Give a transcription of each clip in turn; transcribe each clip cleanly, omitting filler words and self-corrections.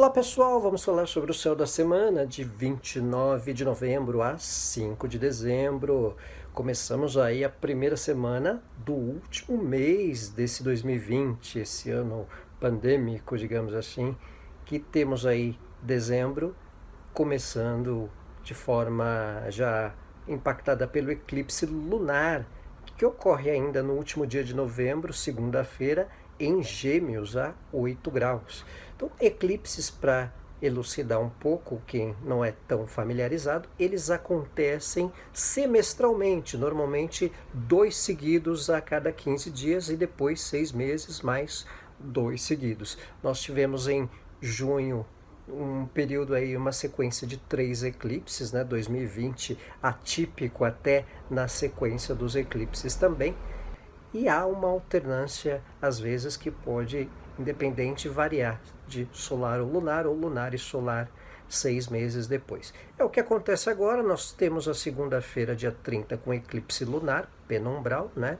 Olá pessoal, vamos falar sobre o céu da semana de 29 de novembro a 5 de dezembro. Começamos aí a primeira semana do último mês desse 2020, esse ano pandêmico, digamos assim, que temos aí dezembro começando de forma já impactada pelo eclipse lunar, que ocorre ainda no último dia de novembro, segunda-feira, em Gêmeos, a 8 graus. Então, eclipses, para elucidar um pouco quem não é tão familiarizado, eles acontecem semestralmente, normalmente 2 seguidos a cada 15 dias e depois 6 meses mais 2 seguidos. Nós tivemos em junho um período aí, uma sequência de 3 eclipses, né? 2020 atípico até na sequência dos eclipses também. E há uma alternância, às vezes, que pode, independente, variar de solar ou lunar e solar 6 meses depois. É o que acontece agora. Nós temos a segunda-feira, dia 30, com eclipse lunar, penumbral, né?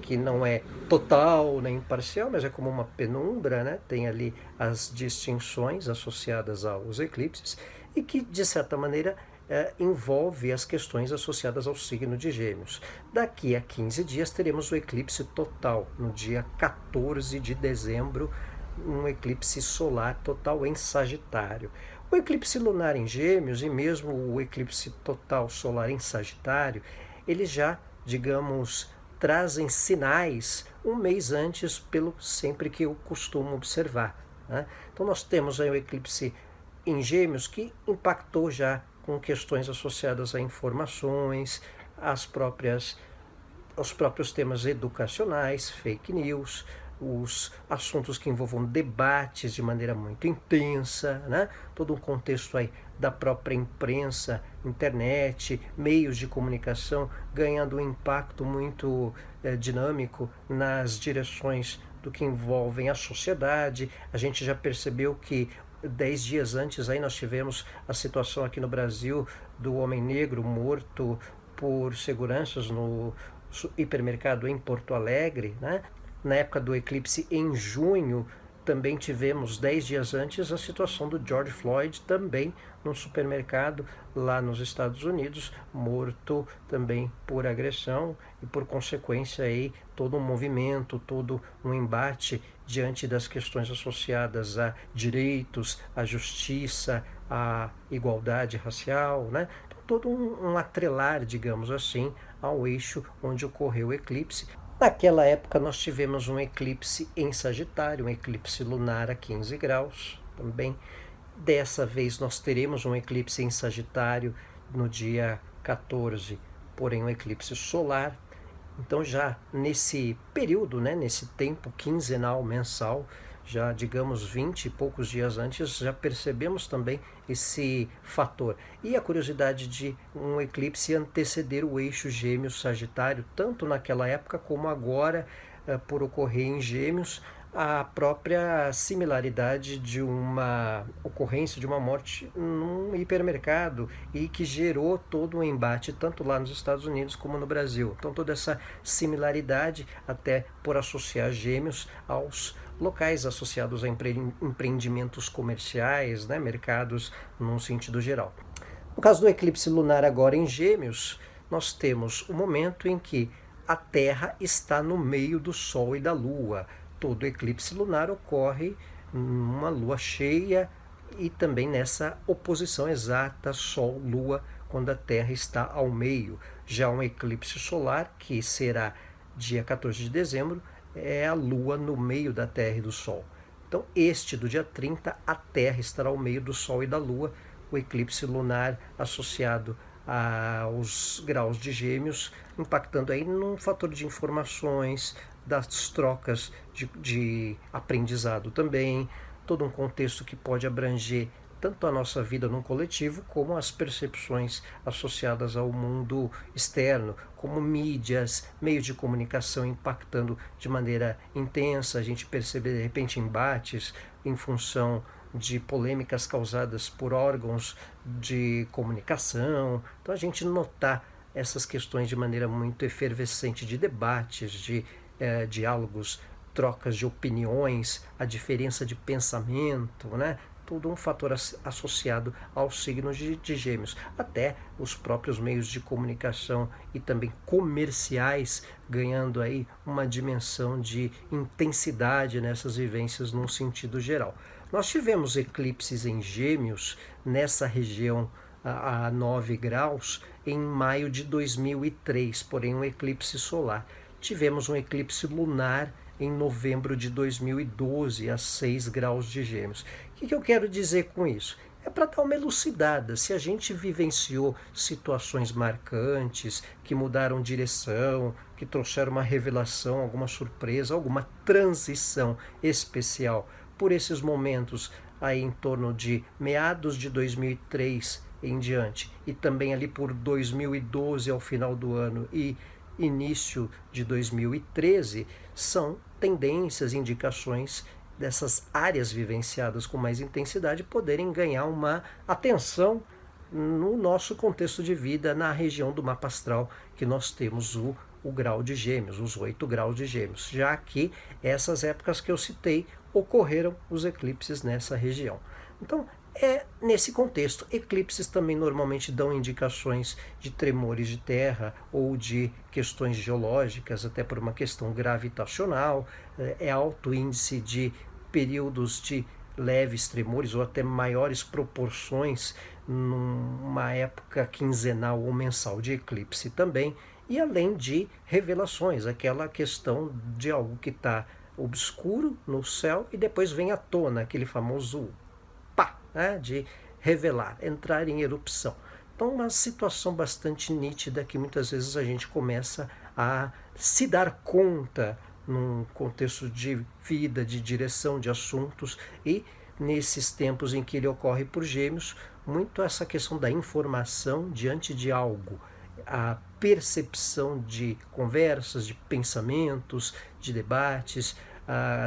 Que não é total nem parcial, mas é como uma penumbra, né? Tem ali as distinções associadas aos eclipses e que, de certa maneira, envolve as questões associadas ao signo de Gêmeos. Daqui a 15 dias teremos o eclipse total, no dia 14 de dezembro, um eclipse solar total em Sagitário. O eclipse lunar em Gêmeos e mesmo o eclipse total solar em Sagitário, eles já, digamos, trazem sinais um mês antes, pelo sempre que eu costumo observar, né? Então nós temos aí o eclipse em Gêmeos que impactou já com questões associadas a informações, aos próprios temas educacionais, fake news, os assuntos que envolvam debates de maneira muito intensa, né? Todo um contexto aí da própria imprensa, internet, meios de comunicação ganhando um impacto muito dinâmico nas direções do que envolvem a sociedade. A gente já percebeu que 10 dias antes aí nós tivemos a situação aqui no Brasil do homem negro morto por seguranças no hipermercado em Porto Alegre, né? Na época do eclipse em junho, também tivemos 10 dias antes a situação do George Floyd, também num supermercado lá nos Estados Unidos, morto também por agressão e por consequência aí todo um movimento, todo um embate diante das questões associadas a direitos, à justiça, à igualdade racial, né? Todo um atrelar, digamos assim, ao eixo onde ocorreu o eclipse. Naquela época nós tivemos um eclipse em Sagitário, um eclipse lunar a 15 graus também. Dessa vez nós teremos um eclipse em Sagitário no dia 14, porém um eclipse solar. Então já nesse período, né, nesse tempo quinzenal, mensal, já digamos 20 e poucos dias antes, já percebemos também esse fator. E a curiosidade de um eclipse anteceder o eixo Gêmeos-Sagitário, tanto naquela época como agora, por ocorrer em Gêmeos, a própria similaridade de uma ocorrência de uma morte num hipermercado e que gerou todo um embate tanto lá nos Estados Unidos como no Brasil. Então toda essa similaridade até por associar Gêmeos aos locais associados a empreendimentos comerciais, né, mercados num sentido geral. No caso do eclipse lunar agora em Gêmeos, nós temos o momento em que a Terra está no meio do Sol e da Lua. Todo eclipse lunar ocorre numa lua cheia e também nessa oposição exata Sol-Lua, quando a Terra está ao meio. Já um eclipse solar, que será dia 14 de dezembro, é a Lua no meio da Terra e do Sol. Então, este do dia 30, a Terra estará ao meio do Sol e da Lua, o eclipse lunar associado aos graus de Gêmeos, impactando aí num fator de informações, das trocas de aprendizado também, todo um contexto que pode abranger tanto a nossa vida num coletivo, como as percepções associadas ao mundo externo, como mídias, meios de comunicação impactando de maneira intensa. A gente percebe, de repente, embates em função de polêmicas causadas por órgãos de comunicação. Então, a gente notar essas questões de maneira muito efervescente, de debates, de diálogos, trocas de opiniões, a diferença de pensamento, né? todo um fator associado ao signo de Gêmeos. Até os próprios meios de comunicação e também comerciais ganhando aí uma dimensão de intensidade nessas vivências num sentido geral. Nós tivemos eclipses em Gêmeos nessa região a 9 graus em maio de 2003, porém um eclipse solar. Tivemos um eclipse lunar em novembro de 2012, a 6 graus de Gêmeos. O que eu quero dizer com isso? É para dar uma elucidada. Se a gente vivenciou situações marcantes, que mudaram direção, que trouxeram uma revelação, alguma surpresa, alguma transição especial por esses momentos aí em torno de meados de 2003 em diante, e também ali por 2012 ao final do ano e início de 2013, são tendências, indicações dessas áreas vivenciadas com mais intensidade poderem ganhar uma atenção no nosso contexto de vida, na região do mapa astral que nós temos o grau de Gêmeos, os 8 graus de Gêmeos, já que essas épocas que eu citei ocorreram os eclipses nessa região. Então, é nesse contexto. Eclipses também normalmente dão indicações de tremores de terra ou de questões geológicas, até por uma questão gravitacional. É alto índice de períodos de leves tremores ou até maiores proporções numa época quinzenal ou mensal de eclipse também. E além de revelações, aquela questão de algo que está obscuro no céu e depois vem à tona, aquele famoso pá, né, de revelar, entrar em erupção. Então, uma situação bastante nítida que muitas vezes a gente começa a se dar conta num contexto de vida, de direção de assuntos, e nesses tempos em que ele ocorre por Gêmeos, muito essa questão da informação diante de algo, a percepção de conversas, de pensamentos, de debates.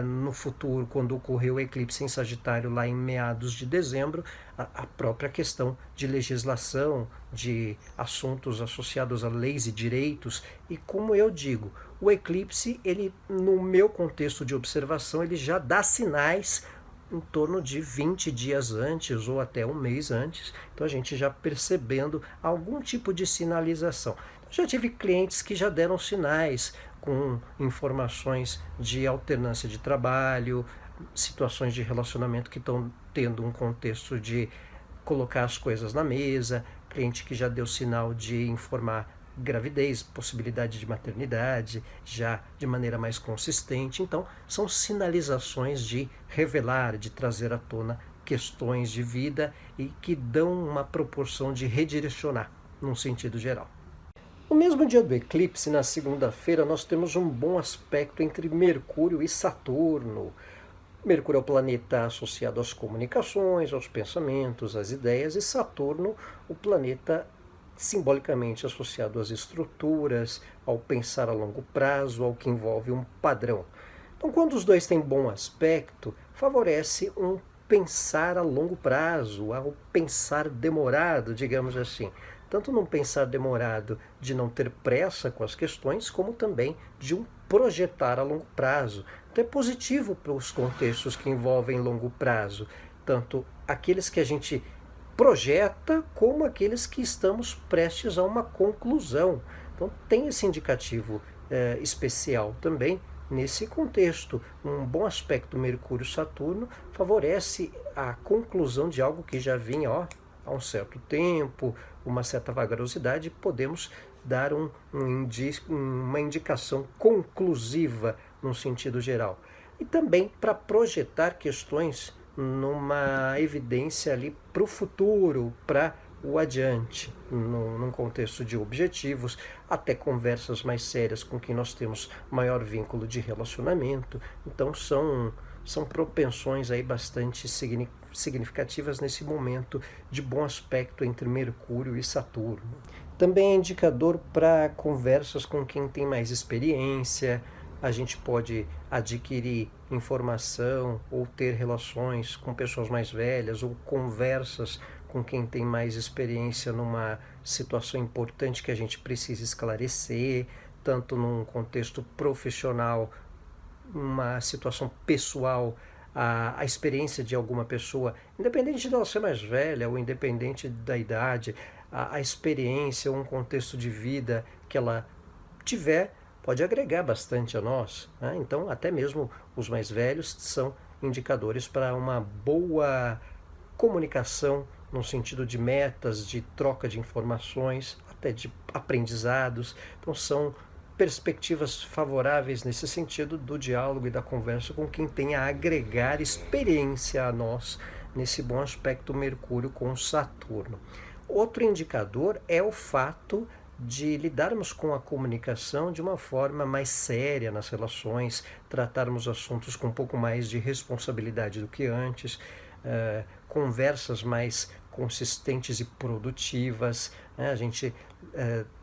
No futuro, quando ocorreu o eclipse em Sagitário, lá em meados de dezembro, a própria questão de legislação, de assuntos associados a leis e direitos. E como eu digo, o eclipse, ele, no meu contexto de observação, ele já dá sinais em torno de 20 dias antes ou até um mês antes. Então a gente já percebendo algum tipo de sinalização. Já tive clientes que já deram sinais com informações de alternância de trabalho, situações de relacionamento que estão tendo um contexto de colocar as coisas na mesa, cliente que já deu sinal de informar gravidez, possibilidade de maternidade, já de maneira mais consistente. Então, são sinalizações de revelar, de trazer à tona questões de vida e que dão uma proporção de redirecionar, num sentido geral. No mesmo dia do eclipse, na segunda-feira, nós temos um bom aspecto entre Mercúrio e Saturno. Mercúrio é o planeta associado às comunicações, aos pensamentos, às ideias, e Saturno, o planeta simbolicamente associado às estruturas, ao pensar a longo prazo, ao que envolve um padrão. Então, quando os dois têm bom aspecto, favorece um pensar a longo prazo, ao pensar demorado, digamos assim. Tanto num pensar demorado de não ter pressa com as questões, como também de um projetar a longo prazo. Então é positivo para os contextos que envolvem longo prazo, tanto aqueles que a gente projeta, como aqueles que estamos prestes a uma conclusão. Então tem esse indicativo especial também nesse contexto. Um bom aspecto Mercúrio-Saturno favorece a conclusão de algo que já vinha há um certo tempo, uma certa vagarosidade. Podemos dar uma indicação conclusiva num sentido geral. E também para projetar questões numa evidência ali para o futuro, para o adiante, num contexto de objetivos, até conversas mais sérias com quem nós temos maior vínculo de relacionamento. Então são propensões aí bastante significativas nesse momento de bom aspecto entre Mercúrio e Saturno. Também é indicador para conversas com quem tem mais experiência. A gente pode adquirir informação ou ter relações com pessoas mais velhas, ou conversas com quem tem mais experiência numa situação importante que a gente precisa esclarecer, tanto num contexto profissional, uma situação pessoal a experiência de alguma pessoa, independente de ela ser mais velha ou independente da idade, a experiência, um contexto de vida que ela tiver, pode agregar bastante a nós, né? Então, até mesmo os mais velhos são indicadores para uma boa comunicação no sentido de metas, de troca de informações, até de aprendizados. Então, são perspectivas favoráveis nesse sentido do diálogo e da conversa com quem tem a agregar experiência a nós nesse bom aspecto Mercúrio com Saturno. Outro indicador é o fato de lidarmos com a comunicação de uma forma mais séria nas relações, tratarmos assuntos com um pouco mais de responsabilidade do que antes, conversas mais consistentes e produtivas, né? A gente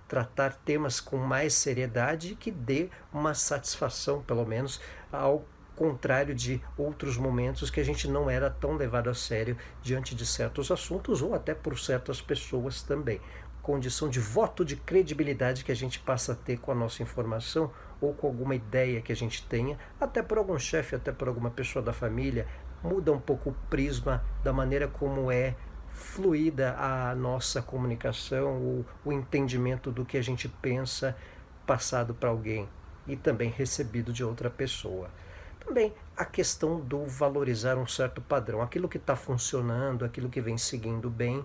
tratar temas com mais seriedade que dê uma satisfação, pelo menos, ao contrário de outros momentos que a gente não era tão levado a sério diante de certos assuntos ou até por certas pessoas também. Condição de voto de credibilidade que a gente passa a ter com a nossa informação ou com alguma ideia que a gente tenha, até por algum chefe, até por alguma pessoa da família, muda um pouco o prisma da maneira como é fluida a nossa comunicação, o entendimento do que a gente pensa passado para alguém e também recebido de outra pessoa. Também a questão do valorizar um certo padrão, aquilo que está funcionando, aquilo que vem seguindo bem,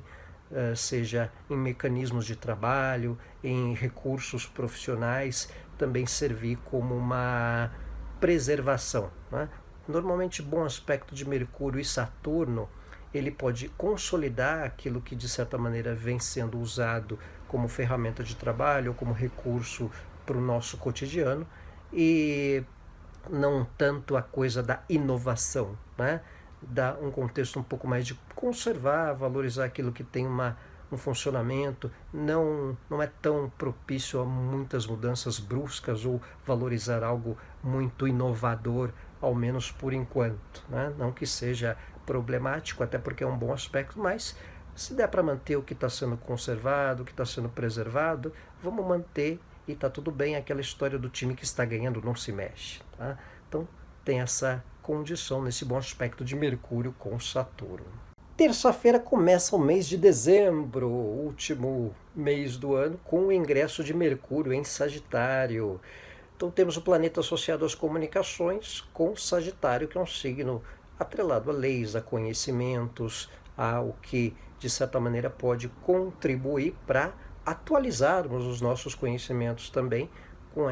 seja em mecanismos de trabalho, em recursos profissionais, também servir como uma preservação, né? Normalmente, bom aspecto de Mercúrio e Saturno, ele pode consolidar aquilo que de certa maneira vem sendo usado como ferramenta de trabalho, como recurso para o nosso cotidiano, e não tanto a coisa da inovação, né? Dá um contexto um pouco mais de conservar, valorizar aquilo que tem um funcionamento, não é tão propício a muitas mudanças bruscas ou valorizar algo muito inovador, ao menos por enquanto, né? Não que seja problemático, até porque é um bom aspecto, mas se der para manter o que está sendo conservado, o que está sendo preservado, vamos manter e está tudo bem. Aquela história do time que está ganhando não se mexe, tá? Então tem essa condição nesse bom aspecto de Mercúrio com Saturno. Terça-feira começa o mês de dezembro, o último mês do ano, com o ingresso de Mercúrio em Sagitário. Então temos o planeta associado às comunicações com Sagitário, que é um signo atrelado a leis, a conhecimentos, ao que de certa maneira pode contribuir para atualizarmos os nossos conhecimentos também com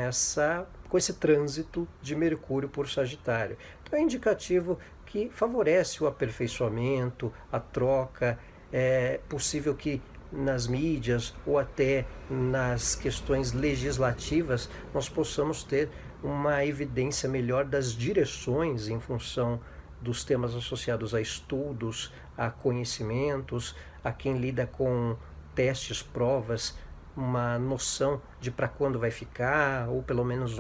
esse trânsito de Mercúrio por Sagitário. Então é indicativo que favorece o aperfeiçoamento, a troca. É possível que nas mídias ou até nas questões legislativas nós possamos ter uma evidência melhor das direções em função dos temas associados a estudos, a conhecimentos, a quem lida com testes, provas, uma noção de para quando vai ficar, ou pelo menos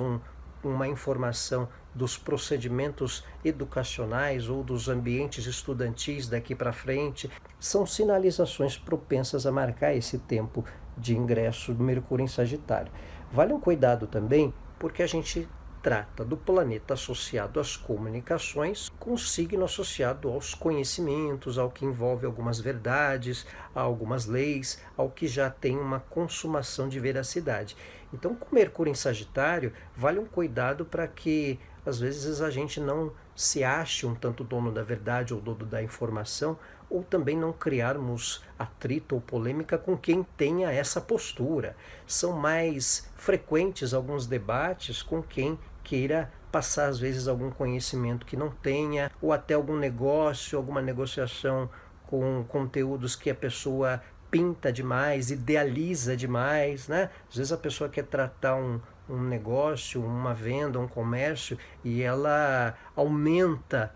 uma informação dos procedimentos educacionais ou dos ambientes estudantis daqui para frente. São sinalizações propensas a marcar esse tempo de ingresso do Mercúrio em Sagitário. Vale um cuidado também, porque a gente trata do planeta associado às comunicações com o signo associado aos conhecimentos, ao que envolve algumas verdades, a algumas leis, ao que já tem uma consumação de veracidade. Então, com Mercúrio em Sagitário, vale um cuidado para que às vezes a gente não se ache um tanto dono da verdade ou dono da informação, ou também não criarmos atrito ou polêmica com quem tenha essa postura. São mais frequentes alguns debates com quem queira passar às vezes algum conhecimento que não tenha, ou até algum negócio, alguma negociação com conteúdos que a pessoa pinta demais, idealiza demais, né? Às vezes a pessoa quer tratar um negócio, uma venda, um comércio, e ela aumenta,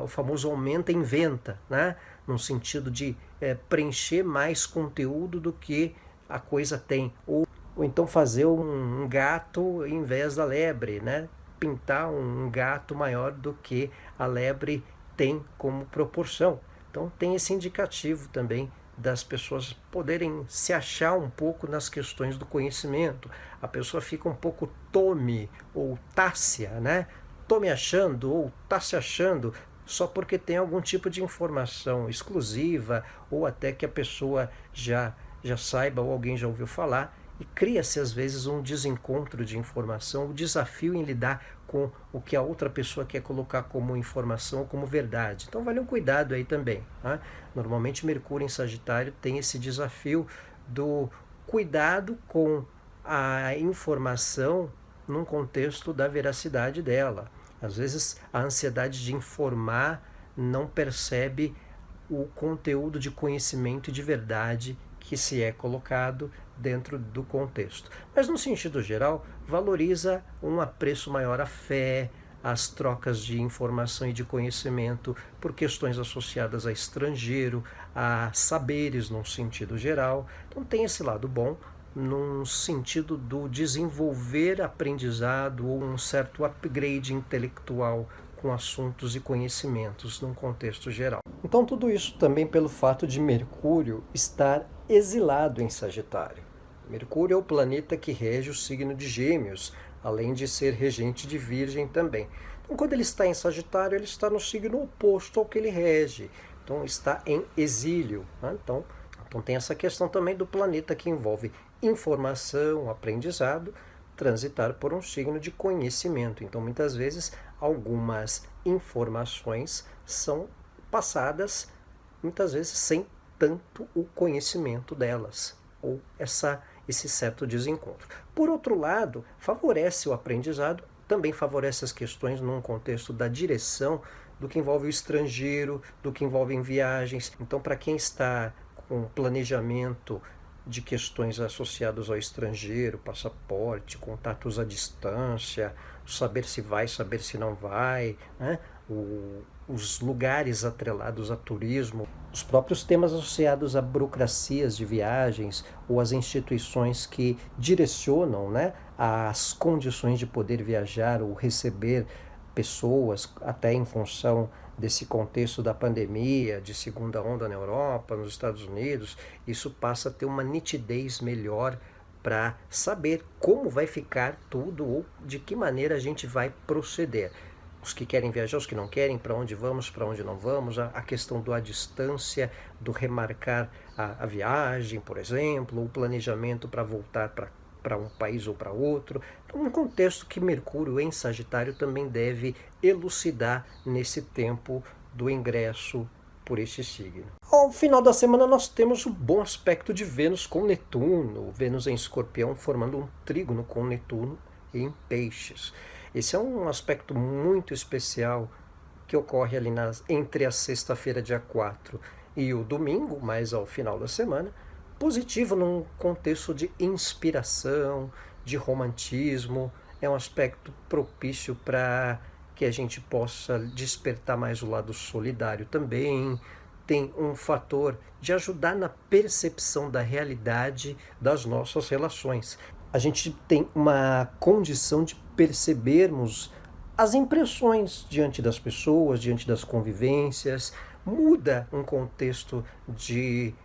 o famoso aumenta e inventa, né? No sentido de preencher mais conteúdo do que a coisa tem. Ou então fazer um gato em vez da lebre, né? Pintar um gato maior do que a lebre tem como proporção. Então tem esse indicativo também das pessoas poderem se achar um pouco nas questões do conhecimento. A pessoa fica um pouco tome ou tácia, né? tô me achando ou tá se achando só porque tem algum tipo de informação exclusiva ou até que a pessoa já saiba ou alguém já ouviu falar, e cria-se às vezes um desencontro de informação, o desafio em lidar com o que a outra pessoa quer colocar como informação ou como verdade. Então vale um cuidado aí também. Tá? Normalmente Mercúrio em Sagitário tem esse desafio do cuidado com a informação num contexto da veracidade dela. Às vezes a ansiedade de informar não percebe o conteúdo de conhecimento e de verdade que se é colocado dentro do contexto. Mas no sentido geral, valoriza um apreço maior à fé, às trocas de informação e de conhecimento por questões associadas a estrangeiro, a saberes num sentido geral. Então tem esse lado bom, num sentido do desenvolver aprendizado ou um certo upgrade intelectual com assuntos e conhecimentos num contexto geral. Então tudo isso também pelo fato de Mercúrio estar exilado em Sagitário. Mercúrio é o planeta que rege o signo de Gêmeos, além de ser regente de Virgem também. Então quando ele está em Sagitário, ele está no signo oposto ao que ele rege. Então está em exílio. Né? Então tem essa questão também do planeta que envolve informação, aprendizado, transitar por um signo de conhecimento. Então, muitas vezes, algumas informações são passadas, muitas vezes, sem tanto o conhecimento delas, ou esse certo desencontro. Por outro lado, favorece o aprendizado, também favorece as questões num contexto da direção, do que envolve o estrangeiro, do que envolve em viagens. Então, para quem está com planejamento de questões associadas ao estrangeiro, passaporte, contatos à distância, saber se vai, saber se não vai, né? Os lugares atrelados a turismo, os próprios temas associados a burocracias de viagens ou as instituições que direcionam, né, as condições de poder viajar ou receber pessoas, até em função desse contexto da pandemia, de segunda onda na Europa, nos Estados Unidos, isso passa a ter uma nitidez melhor para saber como vai ficar tudo ou de que maneira a gente vai proceder. Os que querem viajar, os que não querem, para onde vamos, para onde não vamos, a questão da distância, do remarcar a viagem, por exemplo, o planejamento para voltar para um país ou para outro. Então, um contexto que Mercúrio em Sagitário também deve elucidar nesse tempo do ingresso por este signo. Ao final da semana nós temos o bom aspecto de Vênus com Netuno, Vênus em Escorpião formando um trígono com Netuno em Peixes. Esse é um aspecto muito especial que ocorre ali entre a sexta-feira, dia 4, e o domingo, mais ao final da semana, positivo num contexto de inspiração, de romantismo, é um aspecto propício para que a gente possa despertar mais o lado solidário também, tem um fator de ajudar na percepção da realidade das nossas relações. A gente tem uma condição de percebermos as impressões diante das pessoas, diante das convivências, muda um contexto de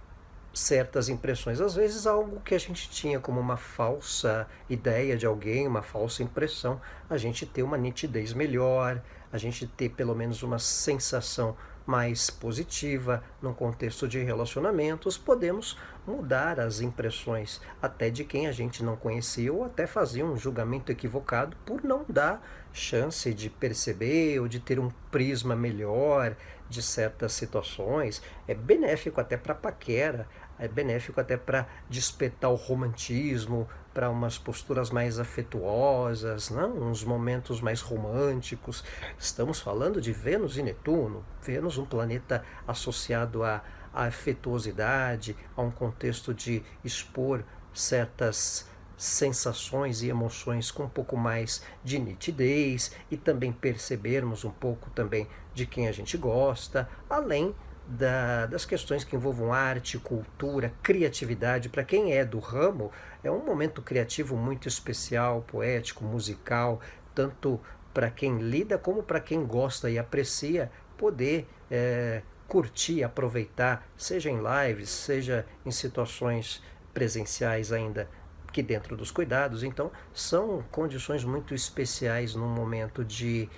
certas impressões. Às vezes algo que a gente tinha como uma falsa ideia de alguém, uma falsa impressão, a gente ter uma nitidez melhor, a gente ter pelo menos uma sensação mais positiva num contexto de relacionamentos, podemos mudar as impressões até de quem a gente não conhecia ou até fazer um julgamento equivocado por não dar chance de perceber ou de ter um prisma melhor de certas situações. É benéfico até para paquera, é benéfico até para despertar o romantismo, para umas posturas mais afetuosas, né? Uns momentos mais românticos. Estamos falando de Vênus e Netuno. Vênus, um planeta associado à afetuosidade, a um contexto de expor certas sensações e emoções com um pouco mais de nitidez e também percebermos um pouco também de quem a gente gosta, além das questões que envolvam arte, cultura, criatividade. Para quem é do ramo, é um momento criativo muito especial, poético, musical, tanto para quem lida como para quem gosta e aprecia, poder curtir, aproveitar, seja em lives, seja em situações presenciais ainda, que dentro dos cuidados. Então, são condições muito especiais num momento de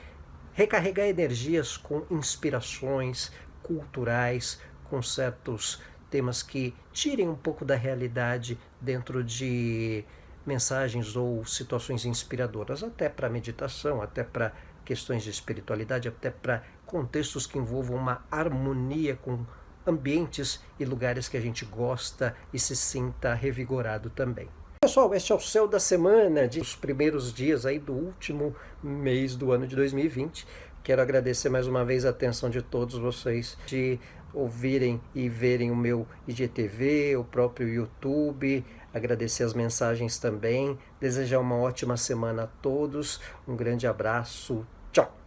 recarregar energias com inspirações culturais, com certos temas que tirem um pouco da realidade dentro de mensagens ou situações inspiradoras, até para meditação, até para questões de espiritualidade, até para contextos que envolvam uma harmonia com ambientes e lugares que a gente gosta e se sinta revigorado também. Pessoal, este é o Céu da Semana, dos primeiros dias aí do último mês do ano de 2020. Quero agradecer mais uma vez a atenção de todos vocês, de ouvirem e verem o meu IGTV, o próprio YouTube, agradecer as mensagens também, desejar uma ótima semana a todos, um grande abraço, tchau!